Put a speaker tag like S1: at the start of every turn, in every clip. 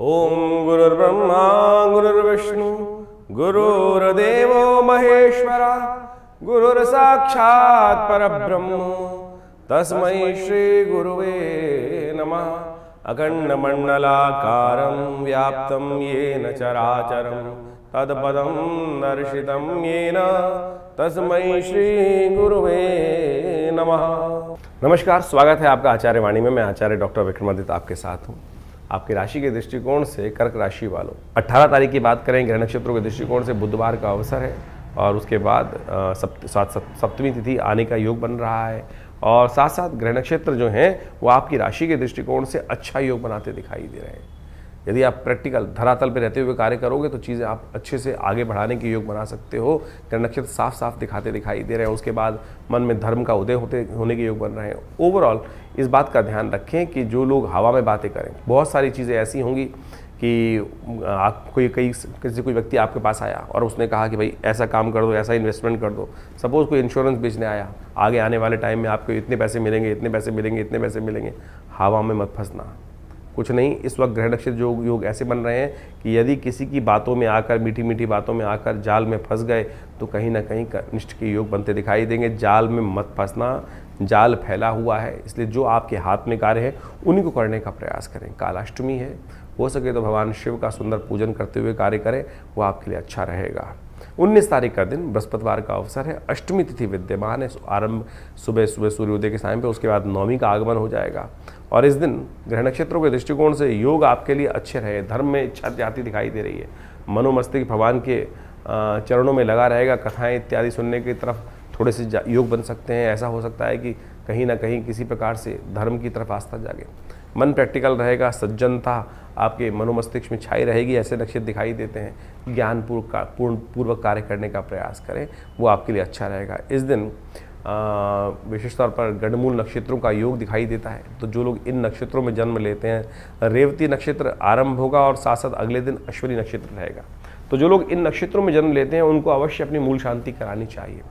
S1: ओम गुरुर्ब्रह्मा गुरुर्विष्णु गुरुर्देवो महेश्वरा गुरुर्साक्षात् परब्रह्म तस्मै श्री गुरुवे नमः। अखंडमंडलाकारं व्याप्तं येन चराचरं तत्पदं दर्शितं येन तस्मै श्री गुरुवे नमः। नमस्कार, स्वागत है आपका आचार्य वाणी में। मैं आचार्य डॉक्टर विक्रमादित्य आपके साथ हूँ। आपकी राशि के दृष्टिकोण से कर्क राशि वालों 18 तारीख की बात करें, ग्रह नक्षत्रों के दृष्टिकोण से बुधवार का अवसर है और उसके बाद सप्तमी तिथि आने का योग बन रहा है और साथ साथ ग्रह नक्षत्र जो हैं वो आपकी राशि के दृष्टिकोण से अच्छा योग बनाते दिखाई दे रहे हैं। यदि आप प्रैक्टिकल धरातल पर रहते हुए कार्य करोगे तो चीज़ें आप अच्छे से आगे बढ़ाने के योग बना सकते हो। ग्रह नक्षत्र साफ साफ दिखाते दिखाई दे रहे हैं। उसके बाद मन में धर्म का उदय होने के योग बन रहे हैं। ओवरऑल इस बात का ध्यान रखें कि जो लोग हवा में बातें करें, बहुत सारी चीज़ें ऐसी होंगी कि कोई व्यक्ति आपके पास आया और उसने कहा कि भाई ऐसा काम कर दो, ऐसा इन्वेस्टमेंट कर दो। सपोज कोई इंश्योरेंस बेचने आया, आगे आने वाले टाइम में आपको इतने पैसे मिलेंगे, इतने पैसे मिलेंगे, इतने पैसे मिलेंगे। हवा में मत फंसना। कुछ नहीं, इस वक्त ग्रह नक्षत्र योग ऐसे बन रहे हैं कि यदि किसी की बातों में आकर, मीठी मीठी बातों में आकर जाल में फंस गए तो कहीं ना कहीं अनिष्ट के योग बनते दिखाई देंगे। जाल में मत फंसना, जाल फैला हुआ है, इसलिए जो आपके हाथ में कार्य है उन्हीं को करने का प्रयास करें। कालाष्टमी है, हो सके तो भगवान शिव का सुंदर पूजन करते हुए कार्य करें, वो आपके लिए अच्छा रहेगा। 19 तारीख का दिन बृहस्पतिवार का अवसर है। अष्टमी तिथि विद्यमान है। आरंभ सुबह सूर्योदय के समय पे, उसके बाद नवमी का आगमन हो जाएगा और इस दिन ग्रह नक्षत्रों के दृष्टिकोण से योग आपके लिए अच्छे रहे। धर्म में इच्छा जाती दिखाई दे रही है। मनोमस्तिष्क भगवान के चरणों में लगा रहेगा। कथाएं इत्यादि सुनने की तरफ थोड़े से योग बन सकते हैं। ऐसा हो सकता है कि कहीं ना कहीं किसी प्रकार से धर्म की तरफ आस्था जागे। मन प्रैक्टिकल रहेगा। सज्जनता आपके मनोमस्तिष्क में छाई रहेगी। ऐसे नक्षत्र दिखाई देते हैं। ज्ञानपूर्वक कार्य करने का प्रयास करें, वो आपके लिए अच्छा रहेगा। इस दिन विशेष तौर पर गणमूल नक्षत्रों का योग दिखाई देता है। तो जो लोग इन नक्षत्रों में जन्म लेते हैं, रेवती नक्षत्र आरंभ होगा और साथ साथ अगले दिन अश्विनी नक्षत्र रहेगा। तो जो लोग इन नक्षत्रों में जन्म लेते हैं उनको अवश्य अपनी मूल शांति करानी चाहिए।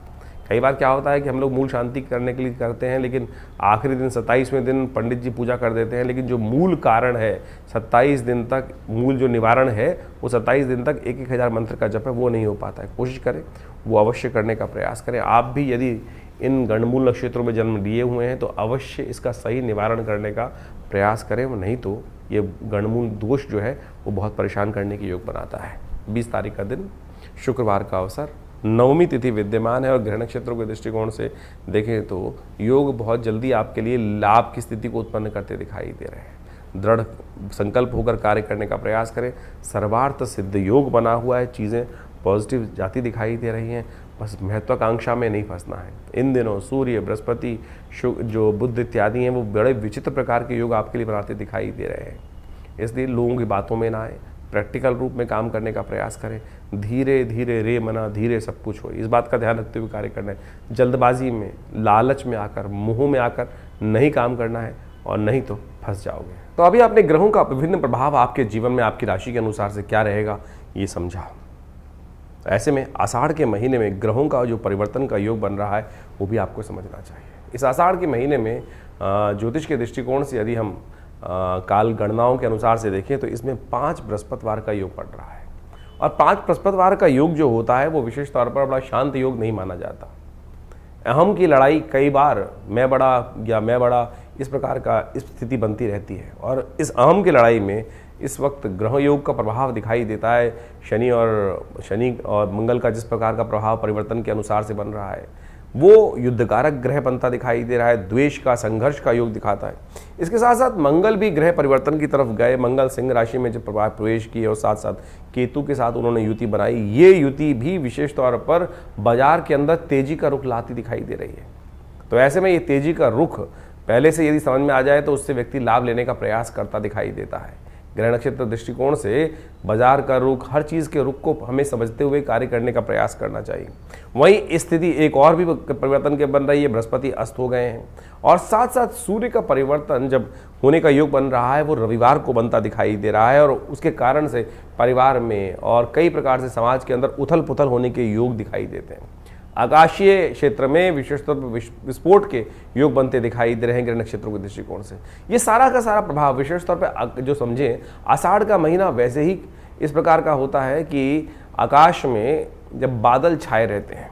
S1: कई बार क्या होता है कि हम लोग मूल शांति करने के लिए करते हैं, लेकिन आखिरी दिन 27वें दिन पंडित जी पूजा कर देते हैं, लेकिन जो मूल कारण है 27 दिन तक, मूल जो निवारण है वो 27 दिन तक 1,000 मंत्र का जप है, वो नहीं हो पाता है। कोशिश करें, वो अवश्य करने का प्रयास करें। आप भी यदि इन गणमूल नक्षत्रों में जन्म लिए हुए हैं तो अवश्य इसका सही निवारण करने का प्रयास करें, नहीं तो ये गणमूल दोष जो है वो बहुत परेशान करने के योग बनाता है। 20 तारीख का दिन शुक्रवार का अवसर, नवमी तिथि विद्यमान है और ग्रह नक्षत्रों के दृष्टिकोण से देखें तो योग बहुत जल्दी आपके लिए लाभ की स्थिति को उत्पन्न करते दिखाई दे रहे हैं। दृढ़ संकल्प होकर कार्य करने का प्रयास करें। सर्वार्थ सिद्ध योग बना हुआ है। चीज़ें पॉजिटिव जाती दिखाई दे रही हैं। बस महत्वाकांक्षा में नहीं फंसना है। इन दिनों सूर्य, बृहस्पति, जो बुध इत्यादि हैं वो बड़े विचित्र प्रकार के योग आपके लिए बनाते दिखाई दे रहे हैं। इसलिए लोगों की बातों में ना आए, प्रैक्टिकल रूप में काम करने का प्रयास करें। धीरे धीरे रे मना, धीरे सब कुछ हो, इस बात का ध्यान रखते हुए कार्य करना है। जल्दबाजी में, लालच में आकर, मुंह में आकर नहीं काम करना है और नहीं तो फंस जाओगे। तो अभी आपने ग्रहों का विभिन्न प्रभाव आपके जीवन में आपकी राशि के अनुसार से क्या रहेगा ये समझा। ऐसे में आषाढ़ के महीने में ग्रहों का जो परिवर्तन का योग बन रहा है वो भी आपको समझना चाहिए। इस आषाढ़ के महीने में ज्योतिष के दृष्टिकोण से यदि हम काल गणनाओं के अनुसार से देखें तो इसमें 5 बृहस्पतिवार का योग पड़ रहा है और 5 बृहस्पतिवार का योग जो होता है वो विशेष तौर पर बड़ा शांत योग नहीं माना जाता। अहम की लड़ाई कई बार मैं बड़ा इस प्रकार का स्थिति बनती रहती है और इस अहम की लड़ाई में इस वक्त ग्रह योग का प्रभाव दिखाई देता है। शनि और मंगल का जिस प्रकार का प्रभाव परिवर्तन के अनुसार से बन रहा है वो युद्धकारक ग्रह बनता दिखाई दे रहा है। द्वेष का, संघर्ष का योग दिखाता है। इसके साथ साथ मंगल भी ग्रह परिवर्तन की तरफ गए। मंगल सिंह राशि में जब प्रवेश किए और साथ साथ केतु के साथ उन्होंने युति बनाई। ये युति भी विशेष तौर पर बाजार के अंदर तेजी का रुख लाती दिखाई दे रही है। तो ऐसे में ये तेजी का रुख पहले से यदि समझ में आ जाए तो उससे व्यक्ति लाभ लेने का प्रयास करता दिखाई देता है। ग्रह नक्षत्र दृष्टिकोण से बाजार का रुख, हर चीज़ के रुख को हमें समझते हुए कार्य करने का प्रयास करना चाहिए। वहीं स्थिति एक और भी परिवर्तन के बन रही है। बृहस्पति अस्त हो गए हैं और साथ साथ सूर्य का परिवर्तन जब होने का योग बन रहा है वो रविवार को बनता दिखाई दे रहा है और उसके कारण से परिवार में और कई प्रकार से समाज के अंदर उथल पुथल होने के योग दिखाई देते हैं। आकाशीय क्षेत्र में विशेष तौर पर विस्फोट के योग बनते दिखाई दे रहे हैं ग्रह नक्षत्रों के दृष्टिकोण से। ये सारा का सारा प्रभाव विशेष तौर पर जो समझें, आषाढ़ का महीना वैसे ही इस प्रकार का होता है कि आकाश में जब बादल छाए रहते हैं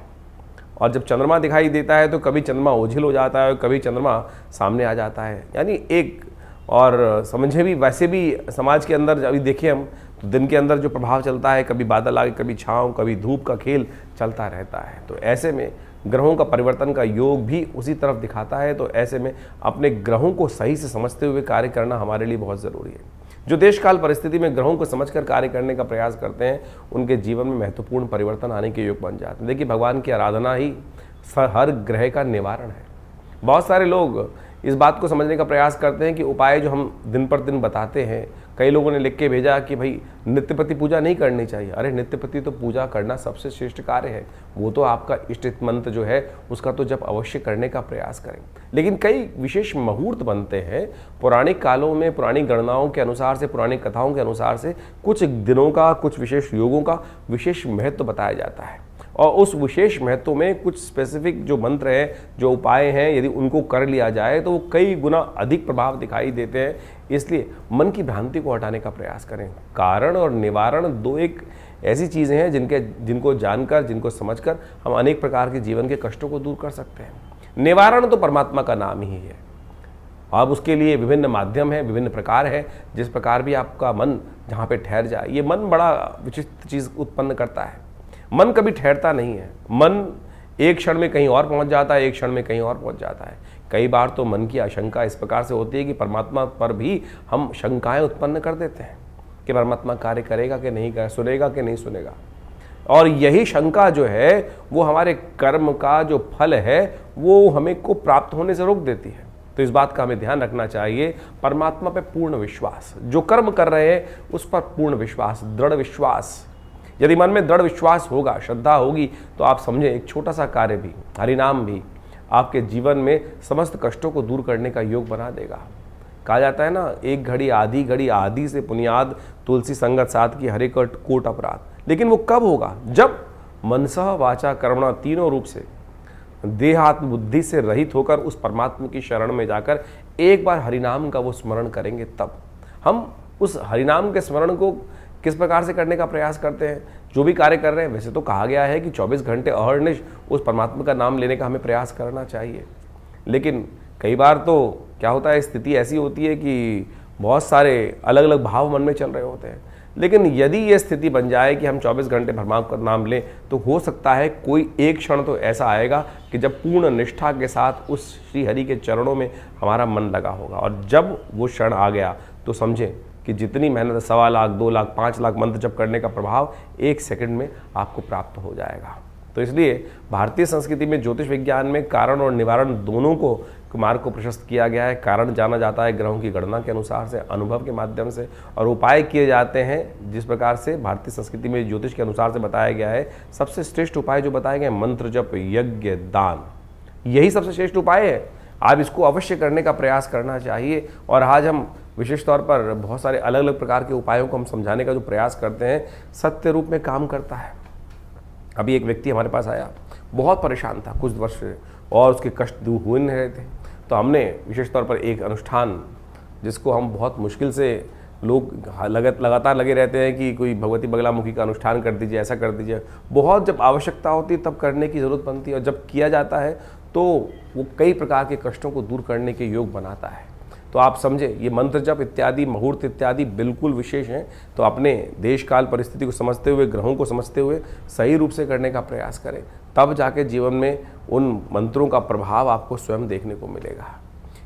S1: और जब चंद्रमा दिखाई देता है तो कभी चंद्रमा ओझिल हो जाता है और कभी चंद्रमा सामने आ जाता है। यानी एक और समझे भी वैसे भी समाज के अंदर अभी देखिए हम तो दिन के अंदर जो प्रभाव चलता है, कभी बादल आगे, कभी छाँव, कभी धूप का खेल चलता रहता है। तो ऐसे में ग्रहों का परिवर्तन का योग भी उसी तरफ दिखाता है। तो ऐसे में अपने ग्रहों को सही से समझते हुए कार्य करना हमारे लिए बहुत ज़रूरी है। जो देश काल परिस्थिति में ग्रहों को समझकर कार्य करने का प्रयास करते हैं, उनके जीवन में महत्वपूर्ण परिवर्तन आने के योग बन जाते हैं। देखिए, भगवान की आराधना ही हर ग्रह का निवारण है। बहुत सारे लोग इस बात को समझने का प्रयास करते हैं कि उपाय जो हम दिन पर दिन बताते हैं, कई लोगों ने लिख के भेजा कि भाई नित्यपति पूजा नहीं करनी चाहिए। अरे नित्यपति तो पूजा करना सबसे श्रेष्ठ कार्य है, वो तो आपका इष्ट मंत्र जो है उसका तो जब अवश्य करने का प्रयास करें। लेकिन कई विशेष मुहूर्त बनते हैं पौराणिक कालों में, पुरानी गणनाओं के अनुसार से, पुरानी कथाओं के अनुसार से कुछ दिनों का, कुछ विशेष योगों का विशेष महत्व बताया जाता है और उस विशेष महत्व में कुछ स्पेसिफिक जो मंत्र हैं, जो उपाय हैं, यदि उनको कर लिया जाए तो वो कई गुना अधिक प्रभाव दिखाई देते हैं। इसलिए मन की भ्रांति को हटाने का प्रयास करें। कारण और निवारण दो एक ऐसी चीज़ें हैं जिनको जानकर, जिनको समझकर हम अनेक प्रकार के जीवन के कष्टों को दूर कर सकते हैं। निवारण तो परमात्मा का नाम ही है। अब उसके लिए विभिन्न माध्यम हैं, विभिन्न प्रकार हैं। जिस प्रकार भी आपका मन जहाँ पे ठहर जाए, ये मन बड़ा विचित्र चीज़ उत्पन्न करता है। मन कभी ठहरता नहीं है। मन एक क्षण में कहीं और पहुंच जाता है, एक क्षण में कहीं और पहुंच जाता है। कई बार तो मन की आशंका इस प्रकार से होती है कि परमात्मा पर भी हम शंकाएं उत्पन्न कर देते हैं कि परमात्मा कार्य करेगा कि नहीं करेगा, सुनेगा कि नहीं सुनेगा। और यही शंका जो है वो हमारे कर्म का जो फल है वो हमें को प्राप्त होने से रोक देती है। तो इस बात का हमें ध्यान रखना चाहिए। परमात्मा पे पूर्ण विश्वास, जो कर्म कर रहे हैं उस पर पूर्ण विश्वास, दृढ़ विश्वास। यदि मन में दृढ़ विश्वास होगा, श्रद्धा होगी, तो आप समझें एक छोटा सा कार्य भी, हरिनाम भी आपके जीवन में समस्त कष्टों को दूर करने का योग बना देगा। कहा जाता है ना, एक घड़ी आदि से पुनियाद, तुलसी संगत साथ की हरे कोट अपराध। लेकिन वो कब होगा? जब मनसः वाचा कर्मणा तीनों रूप से देहात्म बुद्धि से रहित होकर उस परमात्मा की शरण में जाकर एक बार हरिनाम का वो स्मरण करेंगे। तब हम उस हरिनाम के स्मरण को किस प्रकार से करने का प्रयास करते हैं, जो भी कार्य कर रहे हैं। वैसे तो कहा गया है कि 24 घंटे अहर्निश उस परमात्मा का नाम लेने का हमें प्रयास करना चाहिए। लेकिन कई बार तो क्या होता है, स्थिति ऐसी होती है कि बहुत सारे अलग अलग भाव मन में चल रहे होते हैं। लेकिन यदि ये स्थिति बन जाए कि हम 24 घंटे परमात्मा का नाम लें, तो हो सकता है कोई एक क्षण तो ऐसा आएगा कि जब पूर्ण निष्ठा के साथ उस श्री हरि के चरणों में हमारा मन लगा होगा। और जब वो क्षण आ गया तो समझें कि जितनी मेहनत 1.25 लाख, 2 लाख, 5 लाख मंत्र जप करने का प्रभाव 1 सेकंड में आपको प्राप्त हो जाएगा। तो इसलिए भारतीय संस्कृति में ज्योतिष विज्ञान में कारण और निवारण दोनों को मार्ग को प्रशस्त किया गया है। कारण जाना जाता है ग्रहों की गणना के अनुसार से, अनुभव के माध्यम से, और उपाय किए जाते हैं जिस प्रकार से भारतीय संस्कृति में ज्योतिष के अनुसार से बताया गया है। सबसे श्रेष्ठ उपाय जो बताए गए, मंत्र जप, यज्ञ, दान, यही सबसे श्रेष्ठ उपाय है। आप इसको अवश्य करने का प्रयास करना चाहिए। और आज हम विशेष तौर पर बहुत सारे अलग अलग प्रकार के उपायों को हम समझाने का जो प्रयास करते हैं, सत्य रूप में काम करता है। अभी एक व्यक्ति हमारे पास आया, बहुत परेशान था कुछ वर्ष से, और उसके कष्ट दूर हुए नहीं रहे थे। तो हमने विशेष तौर पर एक अनुष्ठान, जिसको हम बहुत मुश्किल से, लोग लगातार लगे रहते हैं कि कोई भगवती बगलामुखी का अनुष्ठान कर दीजिए, ऐसा कर दीजिए। बहुत जब आवश्यकता होती है तब करने की ज़रूरत बनती है, और जब किया जाता है तो वो कई प्रकार के कष्टों को दूर करने के योग बनाता है। तो आप समझे, ये मंत्र जप इत्यादि, मुहूर्त इत्यादि बिल्कुल विशेष हैं। तो अपने देश काल परिस्थिति को समझते हुए, ग्रहों को समझते हुए सही रूप से करने का प्रयास करें, तब जाके जीवन में उन मंत्रों का प्रभाव आपको स्वयं देखने को मिलेगा।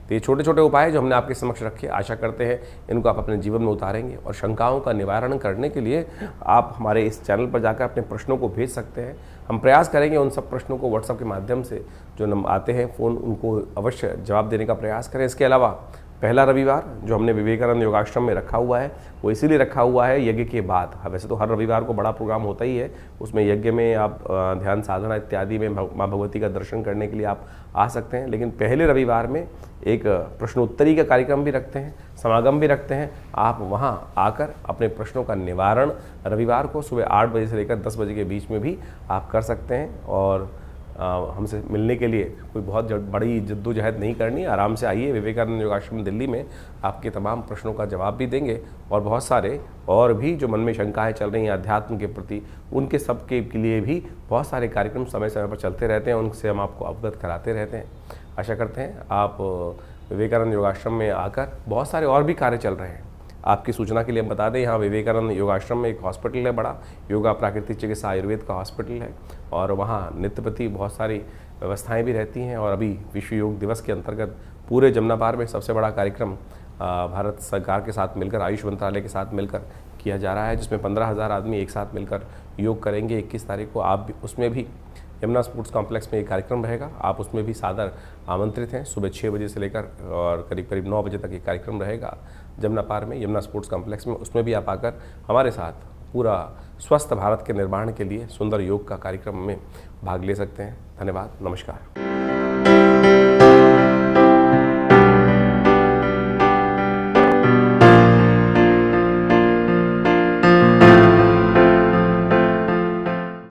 S1: तो ये छोटे छोटे उपाय जो हमने आपके समक्ष रखे, आशा करते हैं इनको आप अपने जीवन में उतारेंगे। और शंकाओं का निवारण करने के लिए आप हमारे इस चैनल पर जाकर अपने प्रश्नों को भेज सकते हैं। हम प्रयास करेंगे उन सब प्रश्नों को व्हाट्सएप के माध्यम से जो नंबर आते हैं फ़ोन, उनको अवश्य जवाब देने का प्रयास करें। इसके अलावा पहला रविवार जो हमने विवेकानंद योगाश्रम में रखा हुआ है, वो इसीलिए रखा हुआ है यज्ञ के बाद। वैसे तो हर रविवार को बड़ा प्रोग्राम होता ही है, उसमें यज्ञ में आप ध्यान साधना इत्यादि में माँ भगवती का दर्शन करने के लिए आप आ सकते हैं। लेकिन पहले रविवार में एक प्रश्नोत्तरी का कार्यक्रम भी रखते हैं, समागम भी रखते हैं। आप वहाँ आकर अपने प्रश्नों का निवारण रविवार को सुबह 8 बजे से लेकर 10 बजे के बीच में भी आप कर सकते हैं। और हमसे मिलने के लिए कोई बहुत बड़ी जद्दोजहद नहीं करनी, आराम से आइए। विवेकानंद योगाश्रम दिल्ली में आपके तमाम प्रश्नों का जवाब भी देंगे और बहुत सारे और भी जो मन में शंकाएं चल रही हैं अध्यात्म के प्रति, उनके सबके लिए भी बहुत सारे कार्यक्रम समय समय पर चलते रहते हैं, उनसे हम आपको अवगत कराते रहते हैं। आशा करते हैं आप विवेकानंद योगाश्रम में आकर, बहुत सारे और भी कार्य चल रहे हैं। आपकी सूचना के लिए हम बता दें, यहाँ विवेकानंद योगाश्रम में एक हॉस्पिटल है बड़ा, योगा प्राकृतिक चिकित्सा आयुर्वेद का हॉस्पिटल है, और वहाँ नित्य प्रति बहुत सारी व्यवस्थाएं भी रहती हैं। और अभी विश्व योग दिवस के अंतर्गत पूरे जमुनापार में सबसे बड़ा कार्यक्रम भारत सरकार के साथ मिलकर, आयुष मंत्रालय के साथ मिलकर किया जा रहा है, जिसमें 15,000 आदमी एक साथ मिलकर योग करेंगे। 21 तारीख को आप भी उसमें भी यमुना स्पोर्ट्स कॉम्प्लेक्स में एक कार्यक्रम रहेगा, आप उसमें भी सादर आमंत्रित हैं। सुबह 6 बजे से लेकर और करीब करीब 9 बजे तक ये कार्यक्रम रहेगा जमुनापार में, यमुना स्पोर्ट्स कॉम्प्लेक्स में। उसमें भी आप आकर हमारे साथ पूरा स्वस्थ भारत के निर्माण के लिए सुंदर योग का कार्यक्रम में भाग ले सकते हैं। धन्यवाद, नमस्कार।